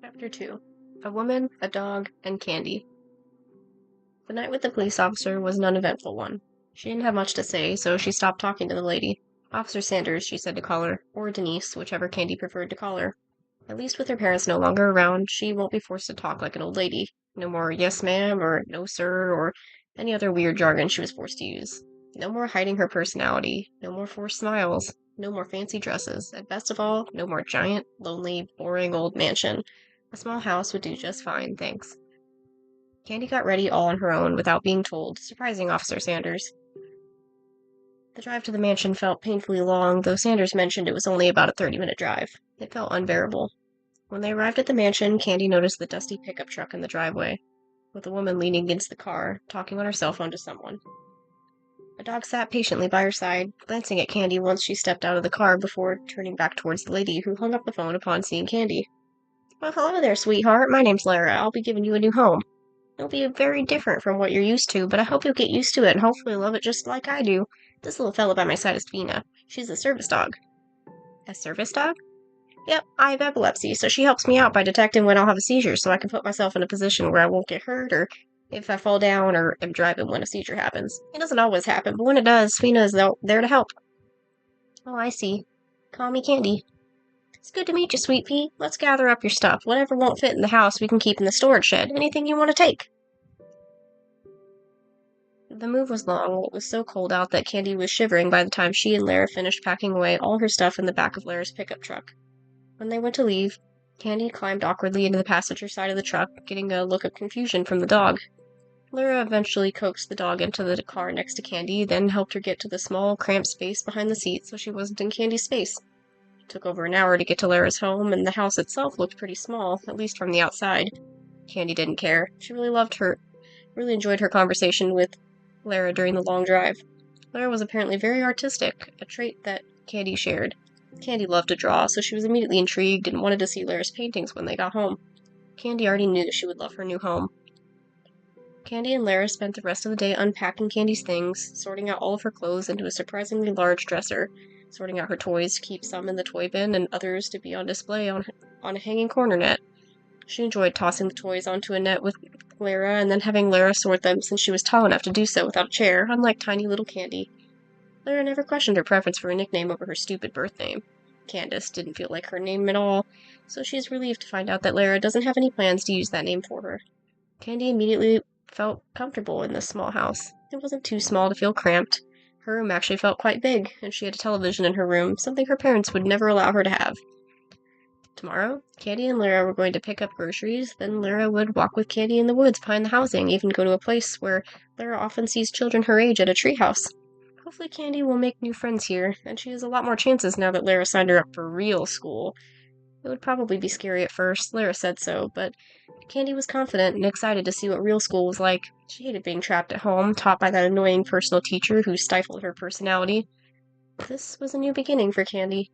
Chapter 2. A Woman, a Dog, and Candy. The night with the police officer was an uneventful one. She didn't have much to say, so she stopped talking to the lady. Officer Sanders, she said to call her, or Denise, whichever Candy preferred to call her. At least with her parents no longer around, she won't be forced to talk like an old lady. No more yes ma'am, or no sir, or any other weird jargon she was forced to use. No more hiding her personality, no more forced smiles, no more fancy dresses, and best of all, no more giant, lonely, boring old mansion. A small house would do just fine, thanks. Candy got ready all on her own without being told, surprising Officer Sanders. The drive to the mansion felt painfully long, though Sanders mentioned it was only about a 30-minute drive. It felt unbearable. When they arrived at the mansion, Candy noticed the dusty pickup truck in the driveway, with a woman leaning against the car, talking on her cell phone to someone. A dog sat patiently by her side, glancing at Candy once she stepped out of the car before turning back towards the lady who hung up the phone upon seeing Candy. "Well, hello there, sweetheart. My name's Lara. I'll be giving you a new home. It'll be very different from what you're used to, but I hope you'll get used to it and hopefully love it just like I do. This little fella by my side is Fina. She's a service dog." "A service dog?" "Yep, I have epilepsy, so she helps me out by detecting when I'll have a seizure so I can put myself in a position where I won't get hurt or if I fall down or am driving when a seizure happens. It doesn't always happen, but when it does, Fina is there to help." "Oh, I see. Call me Candy." "It's good to meet you, Sweet Pea. Let's gather up your stuff. Whatever won't fit in the house we can keep in the storage shed. Anything you want to take." The move was long. It was so cold out that Candy was shivering by the time she and Lara finished packing away all her stuff in the back of Lara's pickup truck. When they went to leave, Candy climbed awkwardly into the passenger side of the truck, getting a look of confusion from the dog. Lara eventually coaxed the dog into the car next to Candy, then helped her get to the small, cramped space behind the seat so she wasn't in Candy's space. It took over an hour to get to Lara's home, and the house itself looked pretty small, at least from the outside. Candy didn't care. She really enjoyed her conversation with Lara during the long drive. Lara was apparently very artistic, a trait that Candy shared. Candy loved to draw, so she was immediately intrigued and wanted to see Lara's paintings when they got home. Candy already knew she would love her new home. Candy and Lara spent the rest of the day unpacking Candy's things, sorting out all of her clothes into a surprisingly large dresser, sorting out her toys to keep some in the toy bin and others to be on display on a hanging corner net. She enjoyed tossing the toys onto a net with Lara and then having Lara sort them since she was tall enough to do so without a chair, unlike tiny little Candy. Lara never questioned her preference for a nickname over her stupid birth name. Candace didn't feel like her name at all, so she's relieved to find out that Lara doesn't have any plans to use that name for her. Candy immediately felt comfortable in this small house. It wasn't too small to feel cramped. Her room actually felt quite big, and she had a television in her room, something her parents would never allow her to have. Tomorrow, Candy and Lara were going to pick up groceries, then Lara would walk with Candy in the woods behind the housing, even go to a place where Lara often sees children her age at a treehouse. Hopefully Candy will make new friends here, and she has a lot more chances now that Lara signed her up for real school. It would probably be scary at first, Lara said so, but Candy was confident and excited to see what real school was like. She hated being trapped at home, taught by that annoying personal teacher who stifled her personality. This was a new beginning for Candy.